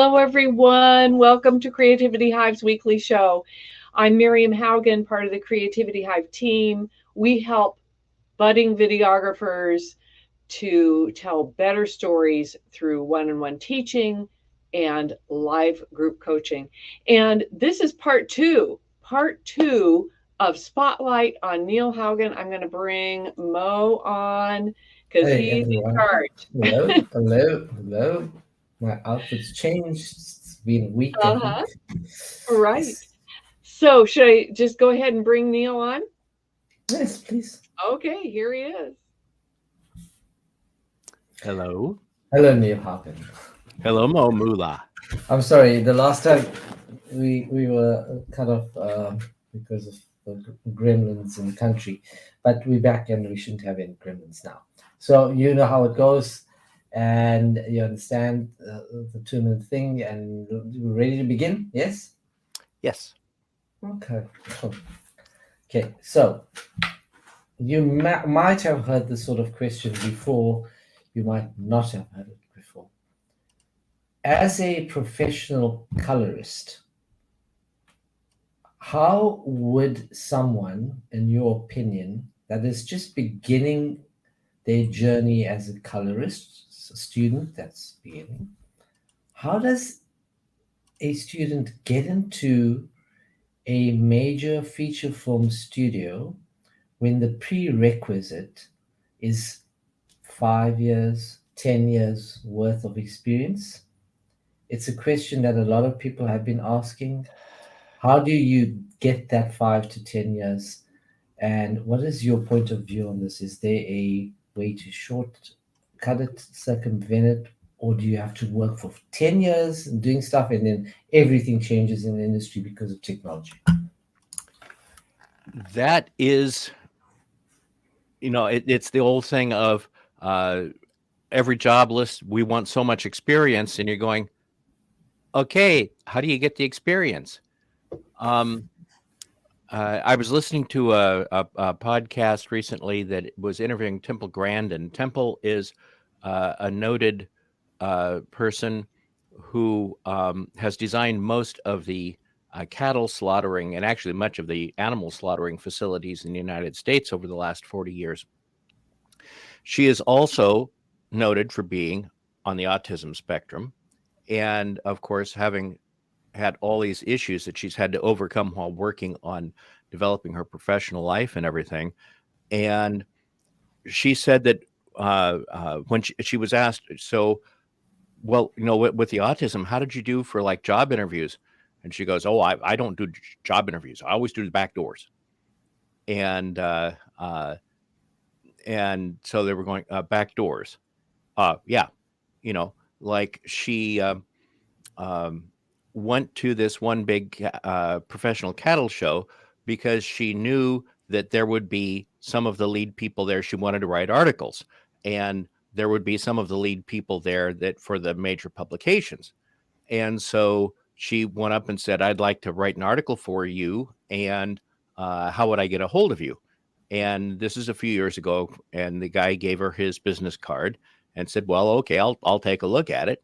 Hello, everyone. Welcome to Creativity Hive's weekly show. I'm Miriam Haugen, part of the Creativity Hive team. We help budding videographers to tell better stories through one-on-one teaching and live group coaching. And this is part two of Spotlight on Neil Haugen. I'm going to bring Mo on because Hey he's in everyone. charge. Hello. My outfit's changed. It's been a week, I Uh-huh. think. Right. Yes. So should I just go ahead and bring Neil on? Yes, please. Okay, here he is. Hello. Hello, Neil Haugen. Hello, Mo Mula. I'm sorry. The last time we were cut off because of the gremlins in the country, but we're back and we shouldn't have any gremlins now. So you know how it goes, and you understand the 2 minute thing, and we're ready to begin. Yes. Yes. Okay. Cool. Okay. So you might have heard this sort of question before, you might not have heard it before. As a professional colorist, how would someone, in your opinion, that is just beginning their journey as a colorist, a student that's beginning, how does a student get into a major feature film studio when the prerequisite is 5 years, 10 years worth of experience? It's a question that a lot of people have been asking. How do you get that 5 to 10 years? And what is your point of view on this? Is there a way to shortcut it, circumvent it, or do you have to work for 10 years doing stuff and then everything changes in the industry because of technology? That is, it's the old thing of every job list, we want so much experience, and you're going, okay, how do you get the experience? I was listening to a podcast recently that was interviewing Temple Grandin. Temple is a noted person who has designed most of the cattle slaughtering and actually much of the animal slaughtering facilities in the United States over the last 40 years. She is also noted for being on the autism spectrum and, of course, having had all these issues that she's had to overcome while working on developing her professional life and everything. And she said that when she was asked, so, well, with the autism, how did you do for like job interviews? And she goes, oh, I don't do job interviews. I always do the back doors. And so they were going back doors. Yeah, like she um, went to this one big professional cattle show because she knew that there would be some of the lead people there. She wanted to write articles, and there would be some of the lead people there that for the major publications. And so she went up and said, I'd like to write an article for you, and how would I get a hold of you? And this is a few years ago, and the guy gave her his business card and said, well, okay, I'll take a look at it.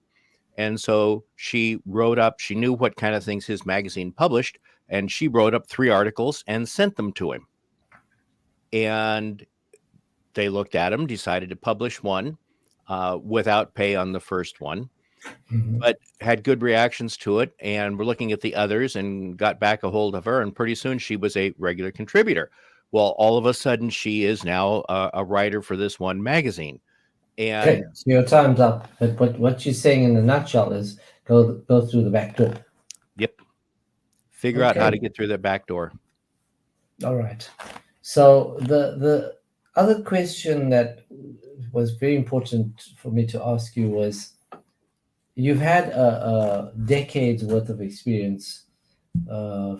And so she wrote up, she knew what kind of things his magazine published, and she wrote up 3 articles and sent them to him. And they looked at him, decided to publish one without pay on the first one, but had good reactions to it. And we're looking at the others and got back a hold of her. And pretty soon she was a regular contributor. Well, all of a sudden she is now a writer for this one magazine. Okay, And so your time's up. But what you're saying in a nutshell is go through the back door. yep, figure out how Okay, to get through the back door. all right. So the other question that was very important for me to ask you was, you've had a decade's worth of experience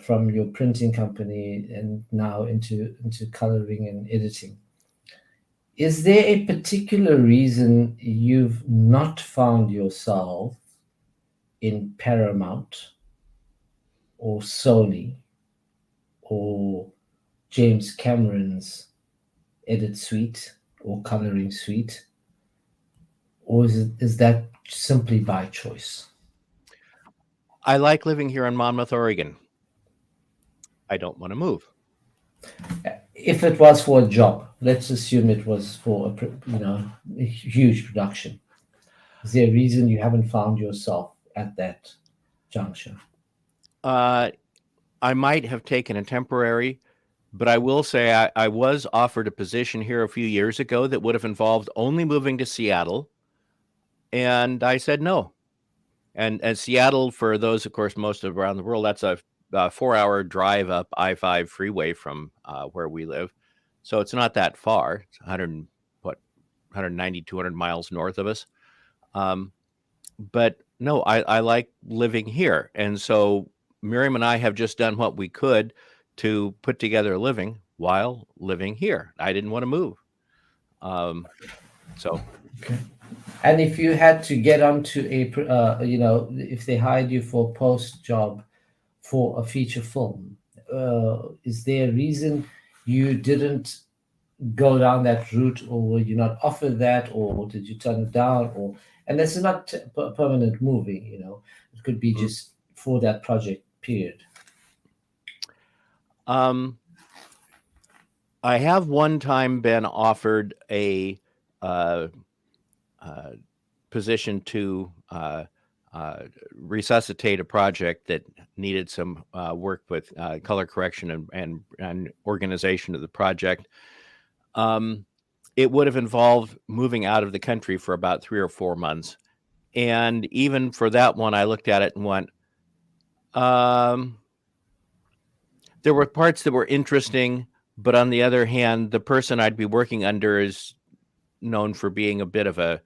from your printing company and now into coloring and editing. Is there a particular reason you've not found yourself in Paramount or Sony or James Cameron's edit suite or coloring suite? Or is that simply by choice? I like living here in Monmouth, Oregon. I don't want to move. If it was for a job, let's assume it was for a huge production. Is there a reason you haven't found yourself at that juncture? Uh, I might have taken a temporary, but I will say I was offered a position here a few years ago that would have involved only moving to Seattle, and I said no. And Seattle, for those, of course, most of around the world, that's a 4-hour drive up I-5 freeway from where we live. So it's not that far. It's 190, 200 miles north of us. But no, I like living here. And so Miriam and I have just done what we could to put together a living while living here. I didn't want to move. So Okay. And if you had to get onto if they hired you for a post job for a feature film, is there a reason you didn't go down that route, or were you not offered that, or did you turn it down? Or and this is not permanent moving, it could be just for that project period. I have one time been offered a position to resuscitate a project that needed some work with color correction and organization of the project. It would have involved moving out of the country for about 3 or 4 months. And even for that one, I looked at it and went, there were parts that were interesting, but on the other hand, the person I'd be working under is known for being a bit of a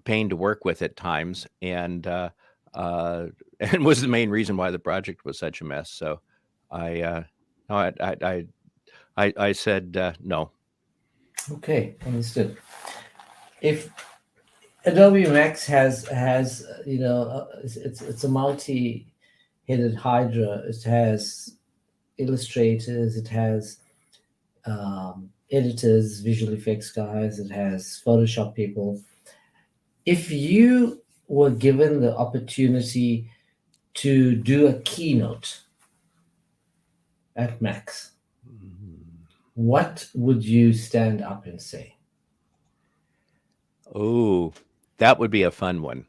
pain to work with at times, and was the main reason why the project was such a mess. So I said no. Okay, understood. If Adobe Max has it's a multi-headed hydra. It has illustrators, it has editors, visual effects guys, it has Photoshop people. If you were given the opportunity to do a keynote at Max, what would you stand up and say? Oh, that would be a fun one.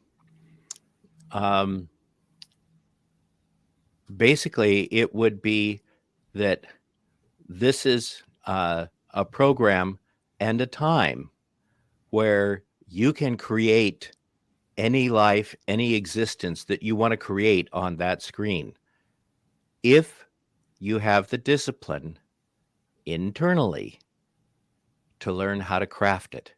Basically, it would be that this is a program and a time where you can create any life, any existence that you want to create on that screen, if you have the discipline internally to learn how to craft it.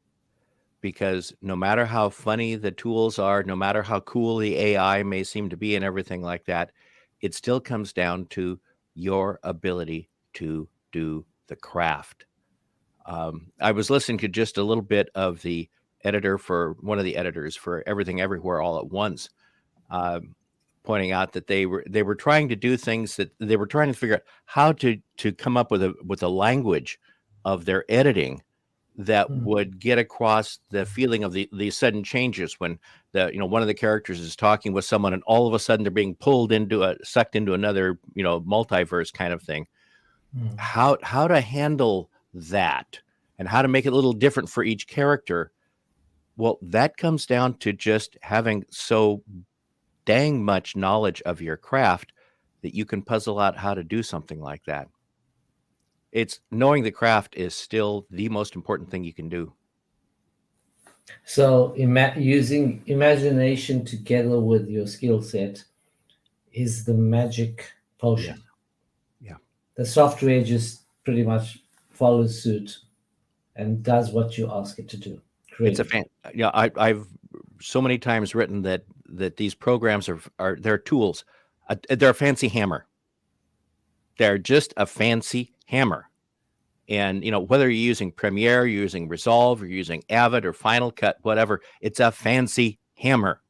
Because no matter how funny the tools are, no matter how cool the AI may seem to be and everything like that, it still comes down to your ability to do the craft. I was listening to just a little bit of the editor for one of the editors for Everything Everywhere All at Once, pointing out that they were trying to do things, that they were trying to figure out how to come up with a language of their editing that would get across the feeling of the sudden changes when one of the characters is talking with someone and all of a sudden they're being sucked into another multiverse kind of thing. How to handle that and how to make it a little different for each character. Well, that comes down to just having so dang much knowledge of your craft that you can puzzle out how to do something like that. It's knowing the craft is still the most important thing you can do. So using imagination together with your skill set is the magic potion. Yeah. The software just pretty much follows suit and does what you ask it to do. Great. I've so many times written that these programs are they're tools. They're a fancy hammer. They're just a fancy hammer. And, whether you're using Premiere, you're using Resolve, you're using Avid or Final Cut, whatever, it's a fancy hammer.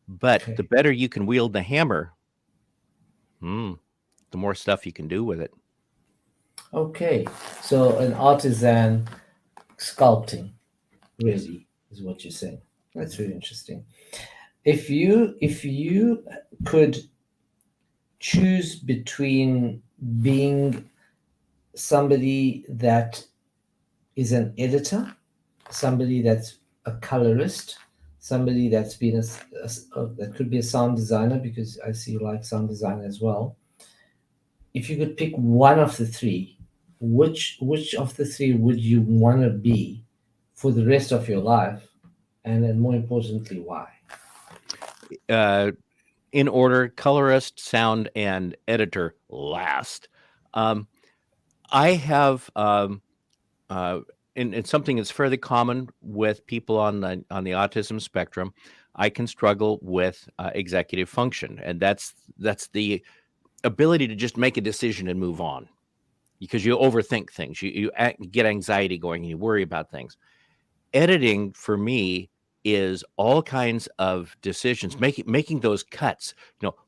But the better you can wield the hammer, the more stuff you can do with it. Okay. So an artisan sculpting, really, is what you're saying. That's really interesting. If you could choose between being somebody that is an editor, somebody that's a colorist, somebody that's been that could be a sound designer, because I see you like sound design as well. If you could pick one of the three, which of the three would you want to be for the rest of your life, and then more importantly, why? In order: colorist, sound, and editor last. Um, I have and something that's fairly common with people on the autism spectrum. I can struggle with executive function, and that's the ability to just make a decision and move on, because you overthink things. You get anxiety going, and you worry about things. Editing for me is all kinds of decisions, making those cuts.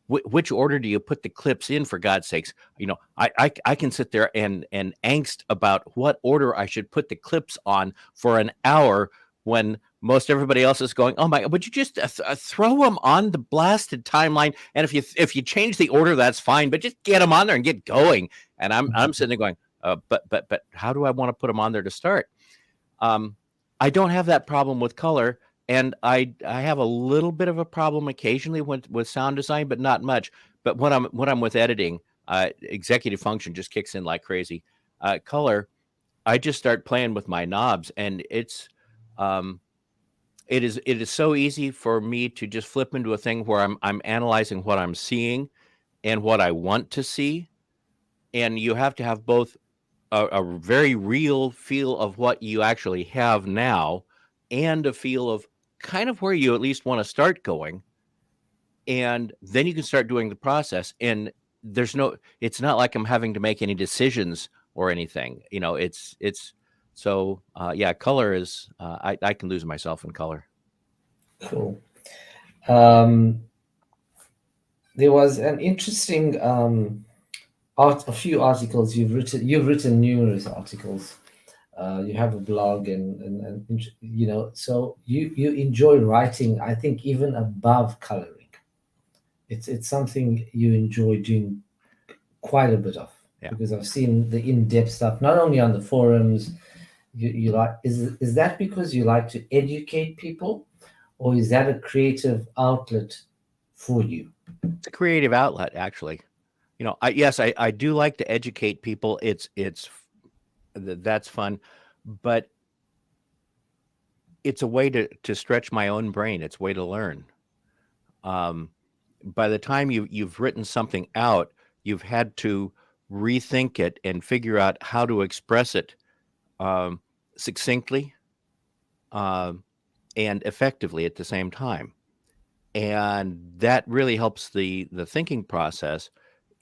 Which order do you put the clips in, for God's sakes? I can sit there and angst about what order I should put the clips on for an hour, when most everybody else is going, oh my God, would you just throw them on the blasted timeline? And if you change the order, that's fine, but just get them on there and get going. And I'm sitting there going, but how do I want to put them on there to start? I don't have that problem with color, and I have a little bit of a problem occasionally with sound design, but not much. But when I'm with editing, executive function just kicks in like crazy. Color, I just start playing with my knobs, and um, it is so easy for me to just flip into a thing where I'm analyzing what I'm seeing and what I want to see, and you have to have both a very real feel of what you actually have now, and a feel of kind of where you at least want to start going, and then you can start doing the process. And it's not like I'm having to make any decisions or anything. It's so yeah, color is I can lose myself in color. Cool. Um, there was an interesting a few articles you've written. You've written numerous articles. You have a blog, and so you enjoy writing. I think even above coloring, it's something you enjoy doing quite a bit of, Yeah. because I've seen the in-depth stuff, not only on the forums. You like, is that because you like to educate people, or is that a creative outlet for you? It's a creative outlet, actually. I do like to educate people. That's fun, but it's a way to stretch my own brain. It's a way to learn. Um, by the time you've written something out, you've had to rethink it and figure out how to express it um, succinctly um, and effectively at the same time. And that really helps the thinking process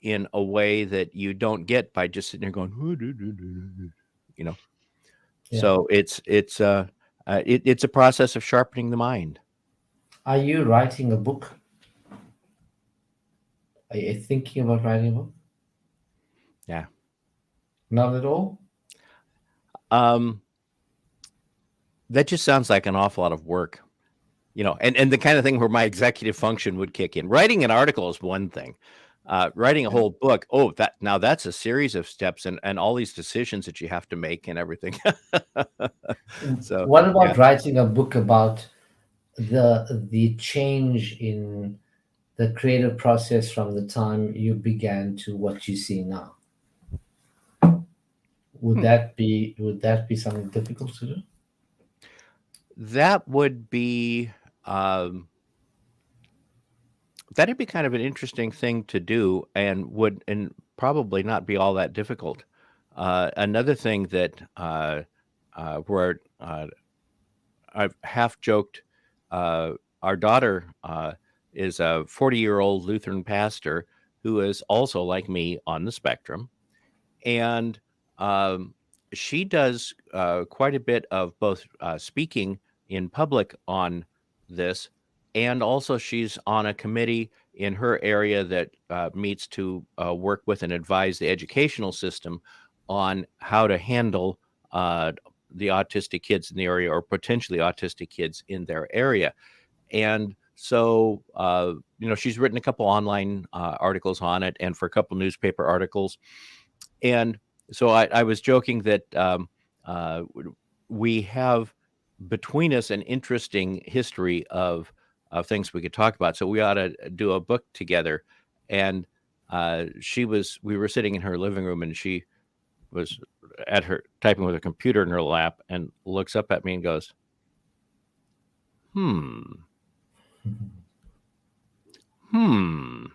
in a way that you don't get by just sitting there going, you know. Yeah. So it's a process of sharpening the mind. Are you writing a book? Are you thinking about writing a book? Yeah. Not at all. Um, that just sounds like an awful lot of work, and the kind of thing where my executive function would kick in. Writing an article is one thing. Writing a whole book, that's a series of steps and all these decisions that you have to make and everything. So, What yeah. about writing a book about the change in the creative process from the time you began to what you see now? Would Hmm. that be something difficult to do? That would be um, that'd be kind of an interesting thing to do, and probably not be all that difficult. Another thing that where I've half joked, our daughter is a 40-year-old Lutheran pastor who is also like me on the spectrum, and um, she does quite a bit of both speaking in public on this, and also she's on a committee in her area that meets to work with and advise the educational system on how to handle the autistic kids in the area, or potentially autistic kids in their area. And So, she's written a couple online articles on it, and for a couple newspaper articles. And so I was joking that we have between us an interesting history of things we could talk about. So we ought to do a book together. And we were sitting in her living room, and she was at her typing with a computer in her lap, and looks up at me and goes, hmm, hmm,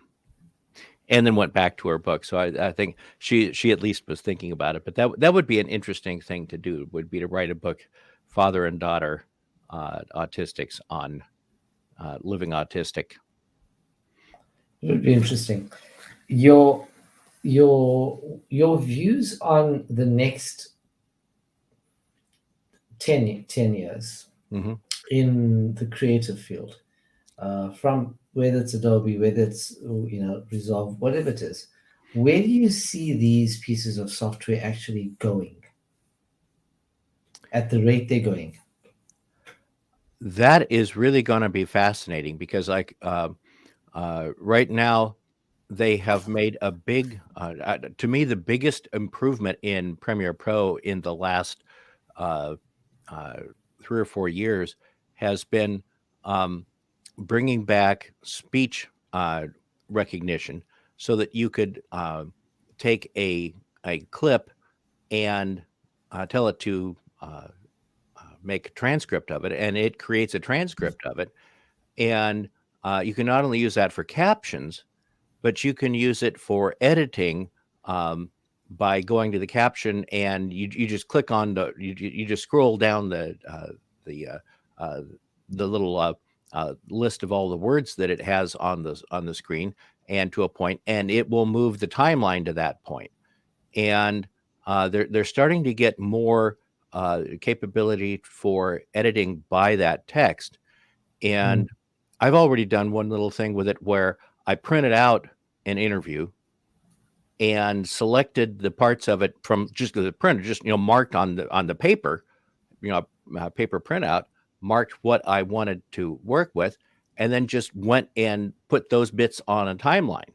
and then went back to her book. So I think she at least was thinking about it. But that would be an interesting thing to do. Would be to write a book, father and daughter, autistics on living autistic. It would be interesting. Your your views on the next 10 years Hmm. in the creative field, from whether it's Adobe, whether it's Resolve, whatever it is, where do you see these pieces of software actually going at the rate they're going? That is really going to be fascinating because, like, right now, they have made a big, to me, the biggest improvement in Premiere Pro in the last uh, uh, 3 or 4 years has been um, bringing back speech recognition, so that you could take a clip and tell it to make a transcript of it, and it creates a transcript of it. And you can not only use that for captions, but you can use it for editing, um, by going to the caption, and you just click on you just scroll down the uh, uh, the little list of all the words that it has on the screen, and to a point, and it will move the timeline to that point. And they're starting to get more capability for editing by that text. Mm, And I've already done one little thing with it where I printed out an interview and selected the parts of it from just the printer, just marked on the paper, paper printout, marked what I wanted to work with, and then just went and put those bits on a timeline.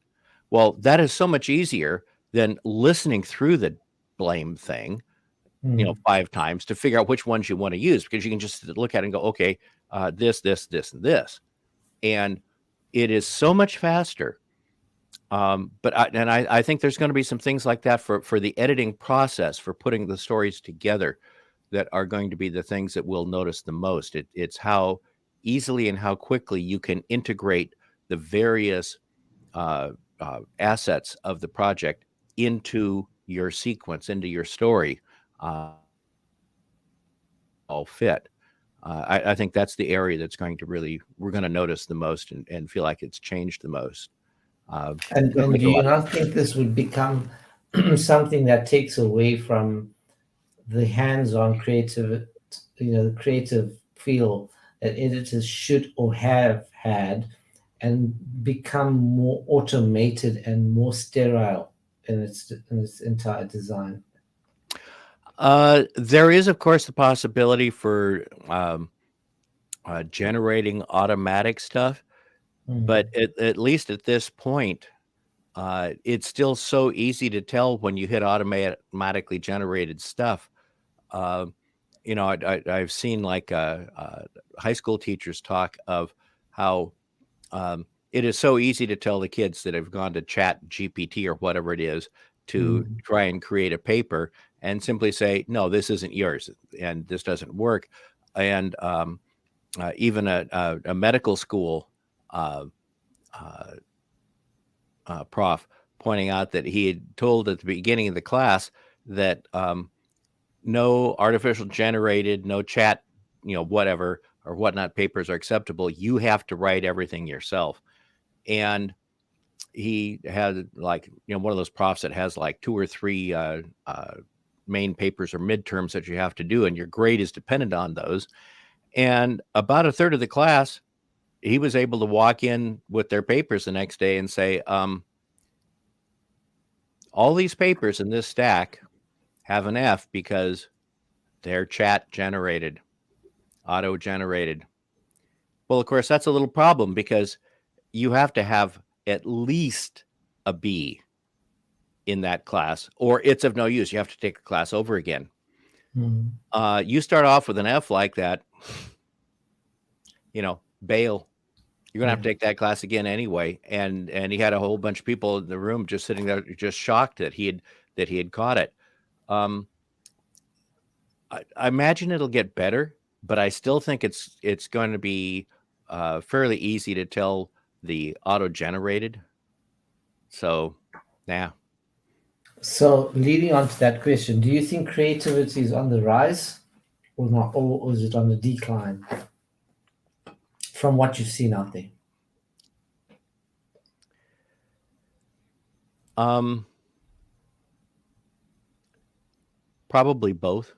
Well, that is so much easier than listening through the blame thing, mm. 5 times to figure out which ones you want to use, because you can just look at it and go, okay, this, and this. And it is so much faster. But I think there's going to be some things like that for the editing process, for putting the stories together, that are going to be the things that we'll notice the most. It's how easily and how quickly you can integrate the various uh, assets of the project into your sequence, into your story, all fit. I think that's the area that's going to really, we're going to notice the most, and feel like it's changed the most. It'll And make do a you lot of not think this would become something that takes away from the hands-on creative, the creative feel that editors should or have had, and become more automated and more sterile in its entire design? There is, of course, the possibility for generating automatic stuff, but Mm, at least at this point, it's still so easy to tell when you hit automatically generated stuff. Uh, I've seen, like, high school teachers talk of how it is so easy to tell the kids that have gone to Chat GPT or whatever it is to mm, try and create a paper, and simply say, no, this isn't yours, and this doesn't work. And even a medical school uh, uh, prof pointing out that he had told at the beginning of the class that no artificial generated, no chat, whatever or whatnot papers are acceptable. You have to write everything yourself. And he had, like, one of those profs that has like 2 or 3 main papers or midterms that you have to do, and your grade is dependent on those. And about a third of the class, he was able to walk in with their papers the next day and say, all these papers in this stack have an F because they're chat generated, auto generated. Well, of course, that's a little problem because you have to have at least a B in that class, or it's of no use. You have to take the class over again. You start off with an F like that, bail. You're gonna have to take that class again anyway. And he had a whole bunch of people in the room just sitting there, just shocked that he had caught it. Um, I imagine it'll get better, but I still think it's going to be fairly easy to tell the auto-generated. So, yeah. So, leading on to that question, do you think creativity is on the rise or not, or is it on the decline from what you've seen out there? Probably both.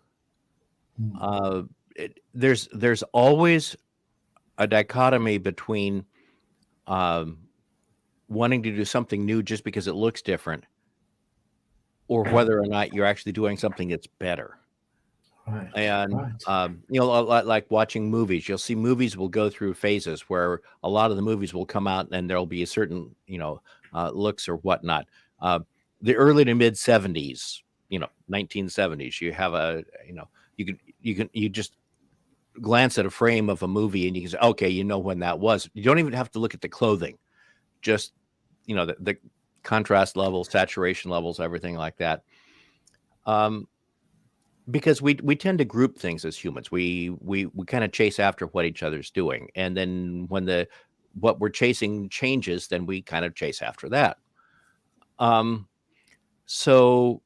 There's always a dichotomy between wanting to do something new just because it looks different, or whether or not you're actually doing something that's better. Right. And Right. like watching movies, you'll see movies will go through phases where a lot of the movies will come out and there'll be a certain looks or whatnot. The early to mid 70s, 1970s, you have you just glance at a frame of a movie and you can say, okay, when that was. You don't even have to look at the clothing, just the contrast levels, saturation levels, everything like that. Because we tend to group things as humans. We kind of chase after what each other's doing, and then when what we're chasing changes, then we kind of chase after that. So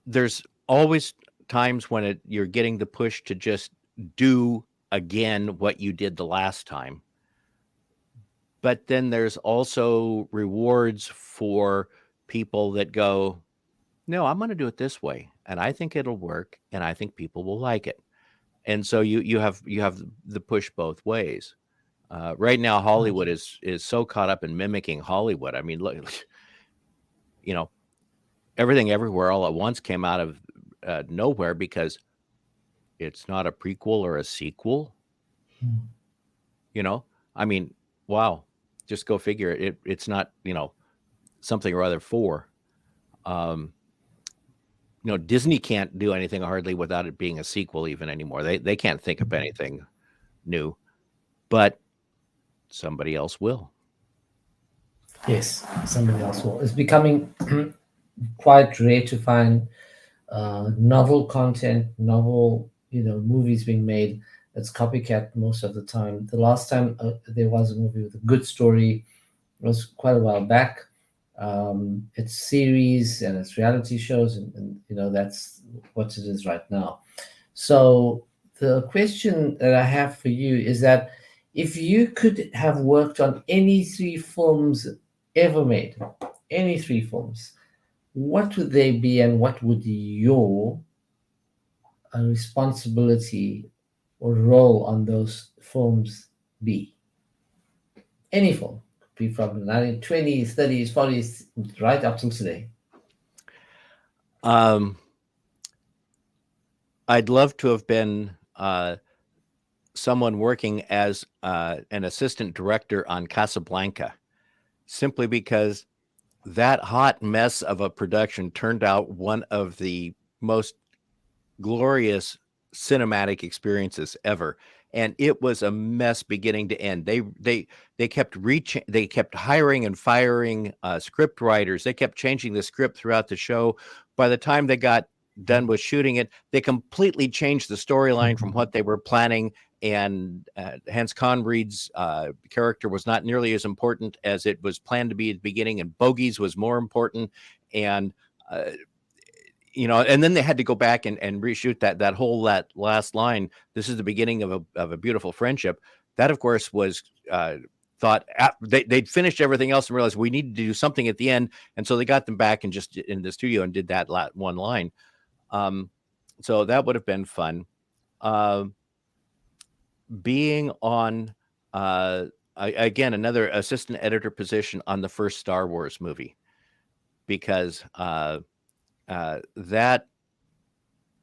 there's always times when you're getting the push to just do again what you did the last time. But then there's also rewards for people that go, no, I'm going to do it this way, and I think it'll work, and I think people will like it. And so you have the push both ways. Right now, Hollywood is so caught up in mimicking Hollywood. I mean, look, Everything Everywhere All at Once came out of nowhere because it's not a prequel or a sequel. I mean, wow, just go figure it. It's not something or other for. Disney can't do anything hardly without it being a sequel even anymore. They can't think of anything new, but somebody else will. Yes, somebody else will. It's becoming quite rare to find novel content, novel movies being made that's copycat most of the time. The last time there was a movie with a good story was quite a while back. It's series and it's reality shows, and that's what it is right now. So the question that I have for you is that if you could have worked on any three films ever made, any three films, what would they be, and what would your responsibility or role on those films be? Any film, could be from the 1920s, 30s, 40s, right up till today. I'd love to have been someone working as an assistant director on Casablanca, simply because that hot mess of a production turned out one of the most glorious cinematic experiences ever. And it was a mess beginning to end. They kept hiring and firing script writers. They kept changing the script throughout the show. By the time they got done with shooting it, they completely changed the storyline from what they were planning. And Hans Conried's character was not nearly as important as it was planned to be at the beginning, and Bogey's was more important. And and then they had to go back and reshoot that last line. This is the beginning of a beautiful friendship. That, of course, was thought they'd finished everything else and realized we needed to do something at the end, and so they got them back and just in the studio and did that one line. So that would have been fun. Being on again another assistant editor position on the first Star Wars movie, because that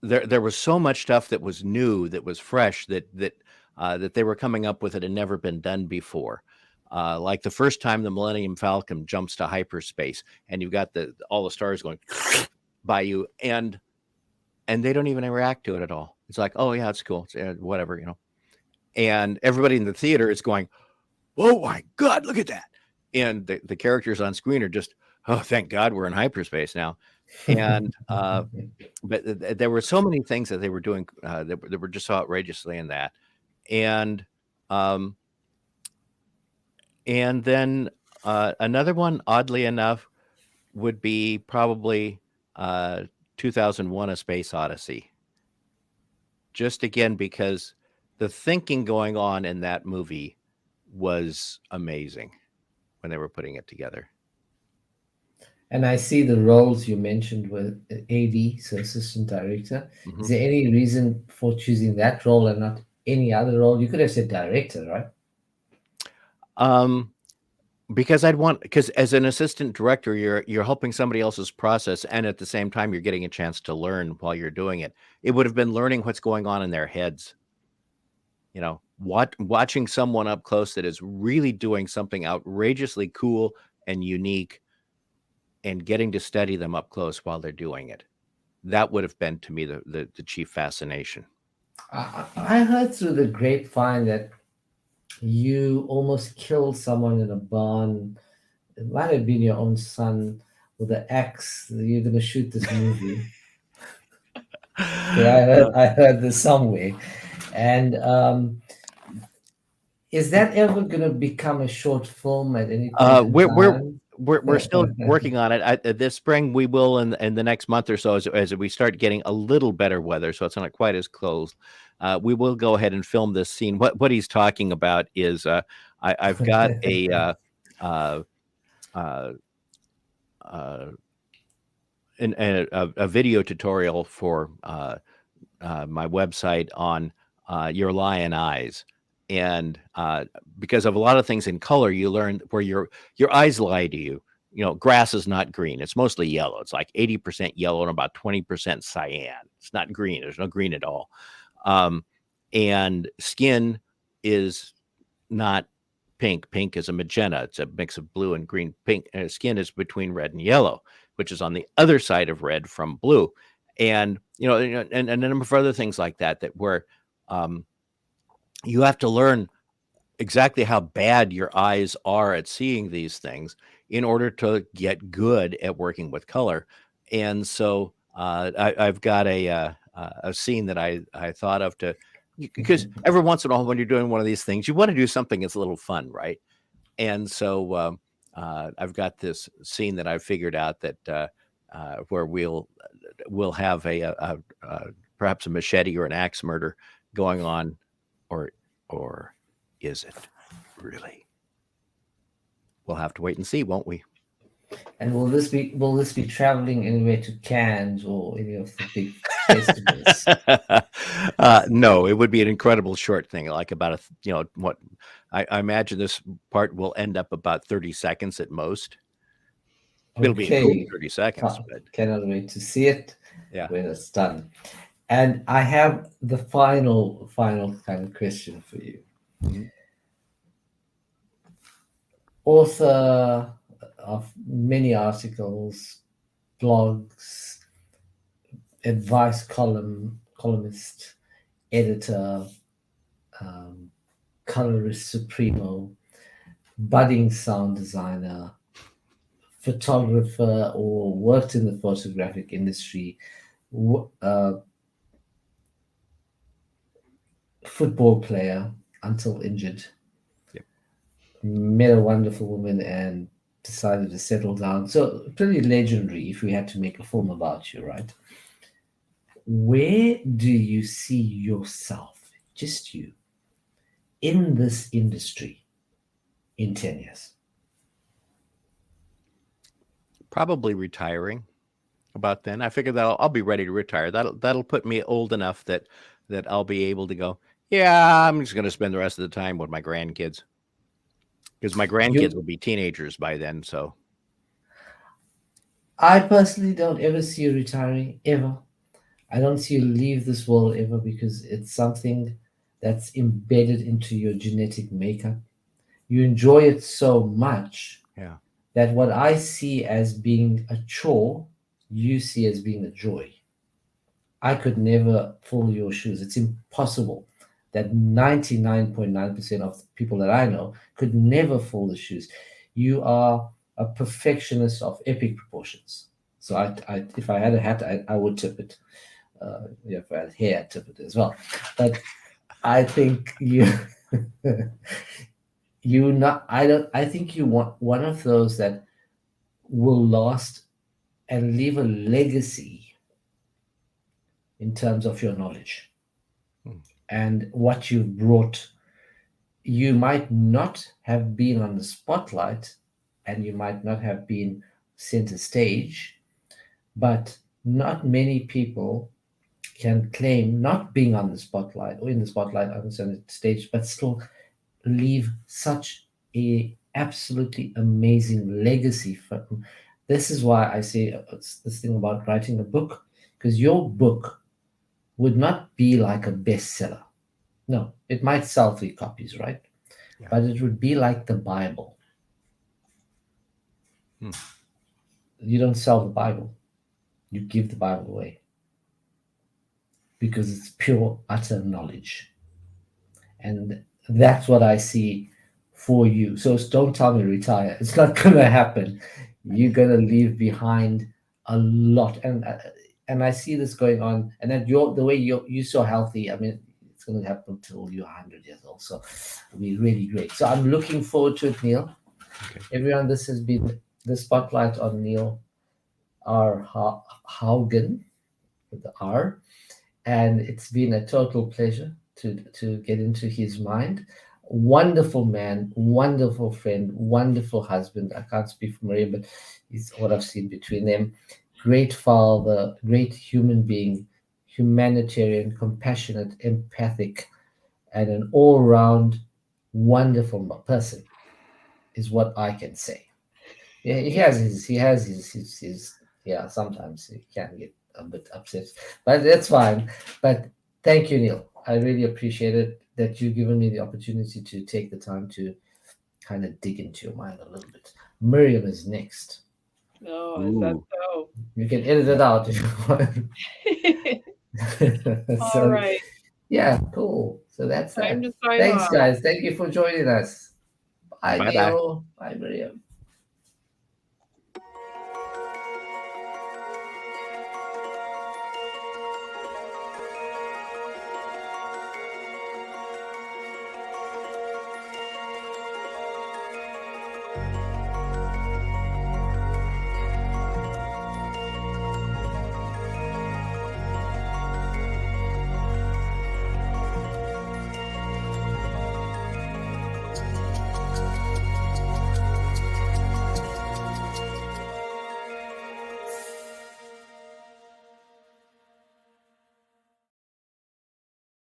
there was so much stuff that was new, that was fresh, that that they were coming up with that had never been done before. Like the first time the Millennium Falcon jumps to hyperspace, and you've got all the stars going by you, and they don't even react to it at all. It's like, oh yeah, it's cool, it's, whatever, and everybody in the theater is going, oh my God, look at that. And the characters on screen are just, oh, thank God we're in hyperspace now. And but there were so many things that they were doing that were just so outrageously in that. And um, and then another one, oddly enough, would be probably 2001: A Space Odyssey. Just again because the thinking going on in that movie was amazing when they were putting it together. And I see the roles you mentioned with AD, so assistant director. Mm-hmm. Is there any reason for choosing that role and not any other role? You could have said director, right? Because because as an assistant director, you're helping somebody else's process, and at the same time, you're getting a chance to learn while you're doing it. It would have been learning what's going on in their heads. Watching someone up close that is really doing something outrageously cool and unique, and getting to study them up close while they're doing it. That would have been to me the chief fascination. I heard through the grapevine that you almost killed someone in a barn. It might have been your own son with an axe. You're going to shoot this movie. Okay, I heard this somewhere. And is that ever going to become a short film at any point in time? We're still working on it. This spring we will, in the next month or so, as we start getting a little better weather, so it's not quite as close. We will go ahead and film this scene. What he's talking about is I've got a video tutorial for my website on your lion eyes. And because of a lot of things in color, you learn where your eyes lie to you. Grass is not green. It's mostly yellow. It's like 80% yellow and about 20% cyan. It's not green. There's no green at all. And skin is not pink. Pink is a magenta. It's a mix of blue and green. Pink skin is between red and yellow, which is on the other side of red from blue. And, and a number of other things like that where you have to learn exactly how bad your eyes are at seeing these things in order to get good at working with color. And so I've got a scene that I thought of because every once in a while when you're doing one of these things, you want to do something that's a little fun, right? And so I've got this scene that I've figured out that where we'll have perhaps a machete or an axe murder going on, or is it really? We'll have to wait and see, won't we? And will this be traveling anywhere to Cannes or any of the big festivals? No, it would be an incredible short thing, like about what I imagine this part will end up about 30 seconds at most. It'll be a cool 30 seconds, but cannot wait to see it when it's done. Yeah. And I have the final kind of question for you. Mm-hmm. Author of many articles, blogs, advice columnist, editor, colorist supremo, budding sound designer, photographer, or worked in the photographic industry, football player until injured. Yep. Met a wonderful woman and decided to settle down. So pretty legendary if we had to make a film about you, right? Where do you see yourself, just you, in this industry in 10 years? Probably retiring about then. I figure that I'll be ready to retire. That'll put me old enough that I'll be able to go, yeah, I'm just going to spend the rest of the time with my grandkids. Because my grandkids will be teenagers by then, so. I personally don't ever see you retiring, ever. I don't see you leave this world ever, because it's something that's embedded into your genetic makeup. You enjoy it so much Yeah. that what I see as being a chore, you see as being a joy. I could never fill your shoes. It's impossible. That 99.9% of the people that I know could never fill the shoes. You are a perfectionist of epic proportions. So if I had a hat, I would tip it. Yeah, if I had hair, I'd tip it as well. But I think you, you not. I don't. I think you want one of those that will last and leave a legacy in terms of your knowledge Hmm. and what you've brought. You might not have been on the spotlight and you might not have been center stage, but not many people can claim not being on the spotlight or in the spotlight on the center stage, but still leave such a absolutely amazing legacy for. This is why I say it's this thing about writing a book, because your book would not be like a bestseller. No, it might sell 3 copies, right? Yeah. But it would be like the Bible. Hmm. You don't sell the Bible, you give the Bible away because it's pure, utter knowledge. And that's what I see for you. So don't tell me retire. It's not going to happen. You're going to leave behind a lot. And I see this going on. And then the way you're so healthy. I mean, it's going to happen until you're 100 years old. So it'll be really great. So I'm looking forward to it, Neil. Okay. Everyone, this has been the spotlight on Neil R. Haugen with the R. And it's been a total pleasure to get into his mind. Wonderful man, wonderful friend, wonderful husband. I can't speak for Maria, but it's what I've seen between them. Great father, great human being, humanitarian, compassionate, empathic, and an all-round wonderful person is what I can say. Yeah, he has his yeah, sometimes he can get a bit upset, but that's fine. But thank you, Neil. I really appreciate it that you've given me the opportunity to take the time to kind of dig into your mind a little bit. Miriam is next. Oh, is that Ooh. so? You can edit it Yeah. out if you want. All So right. yeah, cool. So that's Time that. to sign Thanks, off. guys. Thank you for joining us. Bye, Bye bye. Neil. Bye, Miriam.